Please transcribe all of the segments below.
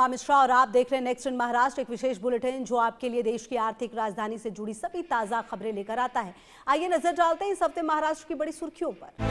मिश्रा और आप देख रहे हैं नेक्स्ट इन महाराष्ट्र, एक विशेष बुलेटिन जो आपके लिए देश की आर्थिक राजधानी से जुड़ी सभी ताजा खबरें लेकर आता है। आइए नजर डालते हैं इस हफ्ते महाराष्ट्र की बड़ी सुर्खियों पर।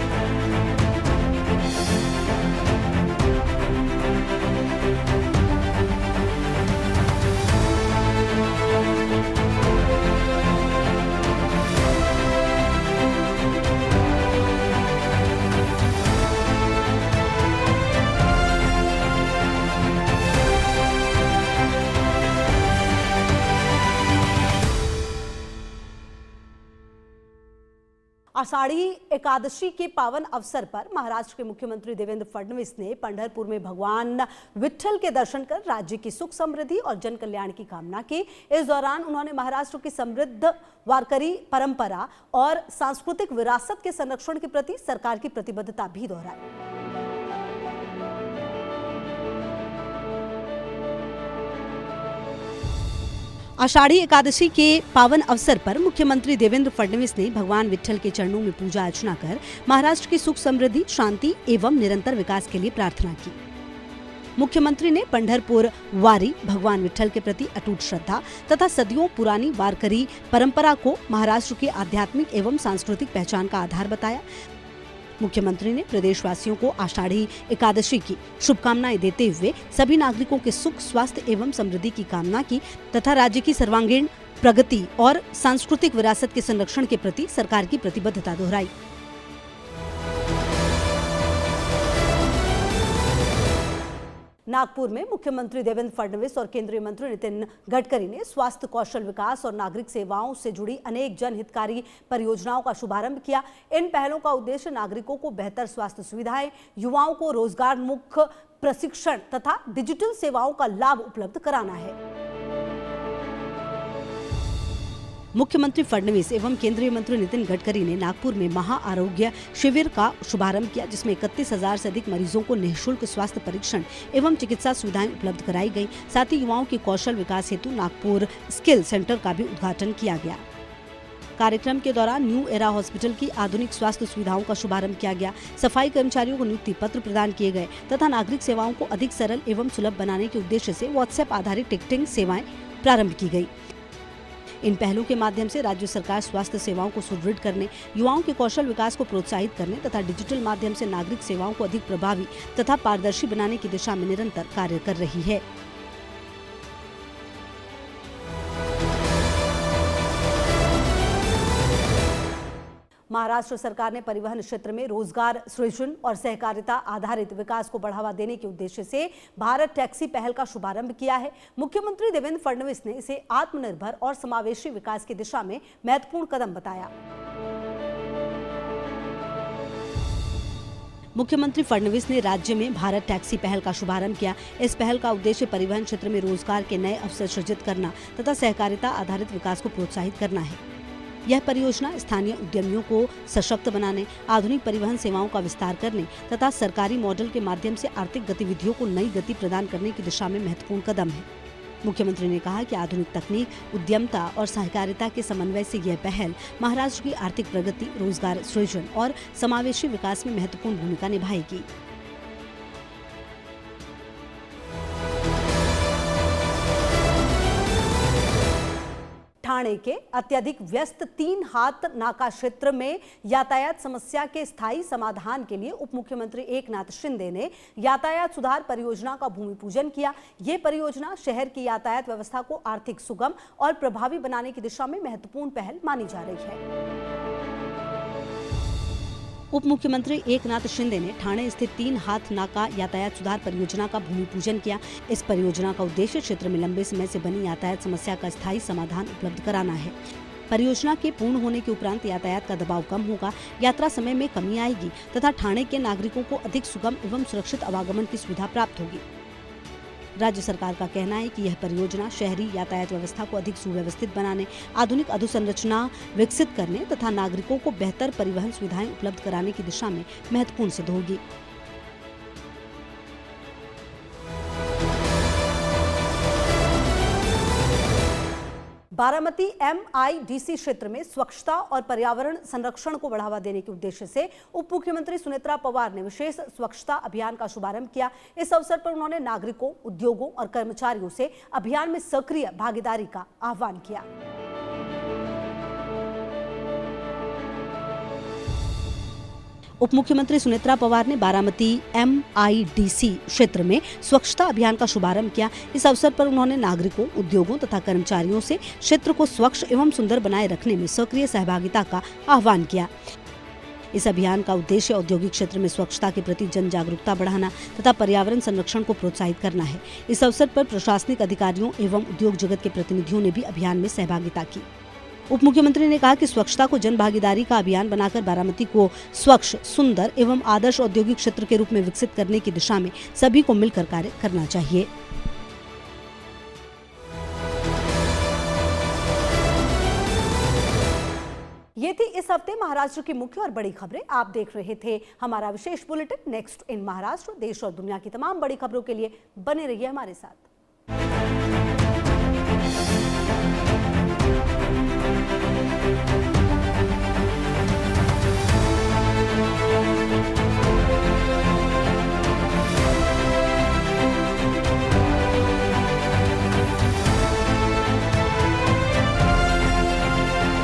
आषाढ़ी एकादशी के पावन अवसर पर महाराष्ट्र के मुख्यमंत्री देवेंद्र फडणवीस ने पंढरपुर में भगवान विट्ठल के दर्शन कर राज्य की सुख समृद्धि और जन कल्याण की कामना की। इस दौरान उन्होंने महाराष्ट्र की समृद्ध वारकरी परंपरा और सांस्कृतिक विरासत के संरक्षण के प्रति सरकार की प्रतिबद्धता भी दोहराई। आषाढ़ी एकादशी के पावन अवसर पर मुख्यमंत्री देवेंद्र फडणवीस ने भगवान विट्ठल के चरणों में पूजा अर्चना कर महाराष्ट्र की सुख समृद्धि, शांति एवं निरंतर विकास के लिए प्रार्थना की। मुख्यमंत्री ने पंढरपुर वारी भगवान विट्ठल के प्रति अटूट श्रद्धा तथा सदियों पुरानी वारकरी परंपरा को महाराष्ट्र की आध्यात्मिक एवं सांस्कृतिक पहचान का आधार बताया। मुख्यमंत्री ने प्रदेशवासियों को आषाढ़ी एकादशी की शुभकामनाएं देते हुए सभी नागरिकों के सुख, स्वास्थ्य एवं समृद्धि की कामना की तथा राज्य की सर्वांगीण प्रगति और सांस्कृतिक विरासत के संरक्षण के प्रति सरकार की प्रतिबद्धता दोहराई। नागपुर में मुख्यमंत्री देवेंद्र फडणवीस और केंद्रीय मंत्री नितिन गडकरी ने स्वास्थ्य, कौशल विकास और नागरिक सेवाओं से जुड़ी अनेक जनहितकारी परियोजनाओं का शुभारंभ किया। इन पहलों का उद्देश्य नागरिकों को बेहतर स्वास्थ्य सुविधाएं, युवाओं को रोजगारोन्मुख प्रशिक्षण तथा डिजिटल सेवाओं का लाभ उपलब्ध कराना है। मुख्यमंत्री फडणवीस एवं केंद्रीय मंत्री नितिन गडकरी ने नागपुर में महा आरोग्य शिविर का शुभारंभ किया, जिसमें 31,000 से अधिक मरीजों को निःशुल्क स्वास्थ्य परीक्षण एवं चिकित्सा सुविधाएं उपलब्ध कराई गई। साथ ही युवाओं के कौशल विकास हेतु नागपुर स्किल सेंटर का भी उद्घाटन किया गया। कार्यक्रम के दौरान न्यू एरा हॉस्पिटल की आधुनिक स्वास्थ्य सुविधाओं का शुभारंभ किया गया। सफाई कर्मचारियों को नियुक्ति पत्र प्रदान किए गए तथा नागरिक सेवाओं को अधिक सरल एवं सुलभ बनाने के उद्देश्य से व्हाट्सएप आधारित टिकटिंग सेवाएं प्रारंभ की गई। इन पहलों के माध्यम से राज्य सरकार स्वास्थ्य सेवाओं को सुदृढ़ करने, युवाओं के कौशल विकास को प्रोत्साहित करने तथा डिजिटल माध्यम से नागरिक सेवाओं को अधिक प्रभावी तथा पारदर्शी बनाने की दिशा में निरंतर कार्य कर रही है। महाराष्ट्र सरकार ने परिवहन क्षेत्र में रोजगार सृजन और सहकारिता आधारित विकास को बढ़ावा देने के उद्देश्य से भारत टैक्सी पहल का शुभारंभ किया है। मुख्यमंत्री देवेंद्र फडणवीस ने इसे आत्मनिर्भर और समावेशी विकास की दिशा में महत्वपूर्ण कदम बताया। मुख्यमंत्री फडणवीस ने राज्य में भारत टैक्सी पहल का शुभारंभ किया। इस पहल का उद्देश्य परिवहन क्षेत्र में रोजगार के नए अवसर सृजित करना तथा सहकारिता आधारित विकास को प्रोत्साहित करना है। यह परियोजना स्थानीय उद्यमियों को सशक्त बनाने, आधुनिक परिवहन सेवाओं का विस्तार करने तथा सरकारी मॉडल के माध्यम से आर्थिक गतिविधियों को नई गति प्रदान करने की दिशा में महत्वपूर्ण कदम है। मुख्यमंत्री ने कहा कि आधुनिक तकनीक, उद्यमता और सहकारिता के समन्वय से यह पहल महाराष्ट्र की आर्थिक प्रगति, रोजगार सृजन और समावेशी विकास में महत्वपूर्ण भूमिका निभाएगी। ठाणे के अत्यधिक व्यस्त 3 हाथ नाका क्षेत्र में यातायात समस्या के स्थायी समाधान के लिए उप मुख्यमंत्री एकनाथ शिंदे ने यातायात सुधार परियोजना का भूमि पूजन किया। ये परियोजना शहर की यातायात व्यवस्था को आर्थिक सुगम और प्रभावी बनाने की दिशा में महत्वपूर्ण पहल मानी जा रही है। उप मुख्यमंत्री एकनाथ शिंदे ने ठाणे स्थित 3 हाथ नाका यातायात सुधार परियोजना का भूमि पूजन किया। इस परियोजना का उद्देश्य क्षेत्र में लंबे समय से बनी यातायात समस्या का स्थायी समाधान उपलब्ध कराना है। परियोजना के पूर्ण होने के उपरांत यातायात का दबाव कम होगा, यात्रा समय में कमी आएगी तथा ठाणे के नागरिकों को अधिक सुगम एवं सुरक्षित आवागमन की सुविधा प्राप्त होगी। राज्य सरकार का कहना है कि यह परियोजना शहरी यातायात व्यवस्था को अधिक सुव्यवस्थित बनाने, आधुनिक अधोसंरचना विकसित करने तथा नागरिकों को बेहतर परिवहन सुविधाएं उपलब्ध कराने की दिशा में महत्वपूर्ण सिद्ध होगी। बारामती MIDC क्षेत्र में स्वच्छता और पर्यावरण संरक्षण को बढ़ावा देने के उद्देश्य से उप मुख्यमंत्री सुनेत्रा पवार ने विशेष स्वच्छता अभियान का शुभारंभ किया। इस अवसर पर उन्होंने नागरिकों, उद्योगों और कर्मचारियों से अभियान में सक्रिय भागीदारी का आह्वान किया। उप मुख्यमंत्री सुनेत्रा पवार ने बारामती MIDC क्षेत्र में स्वच्छता अभियान का शुभारंभ किया। इस अवसर पर उन्होंने नागरिकों, उद्योगों तथा कर्मचारियों से क्षेत्र को स्वच्छ एवं सुंदर बनाए रखने में सक्रिय सहभागिता का आह्वान किया। इस अभियान का उद्देश्य औद्योगिक क्षेत्र में स्वच्छता के प्रति जन जागरूकता बढ़ाना तथा पर्यावरण संरक्षण को प्रोत्साहित करना है। इस अवसर पर प्रशासनिक अधिकारियों एवं उद्योग जगत के प्रतिनिधियों ने भी अभियान में सहभागिता की। उप मुख्यमंत्री ने कहा कि स्वच्छता को जन भागीदारी का अभियान बनाकर बारामती को स्वच्छ, सुंदर एवं आदर्श औद्योगिक क्षेत्र के रूप में विकसित करने की दिशा में सभी को मिलकर कार्य करना चाहिए। ये थी इस हफ्ते महाराष्ट्र की मुख्य और बड़ी खबरें। आप देख रहे थे हमारा विशेष बुलेटिन नेक्स्ट इन महाराष्ट्र। देश और दुनिया की तमाम बड़ी खबरों के लिए बने रहिए हमारे साथ।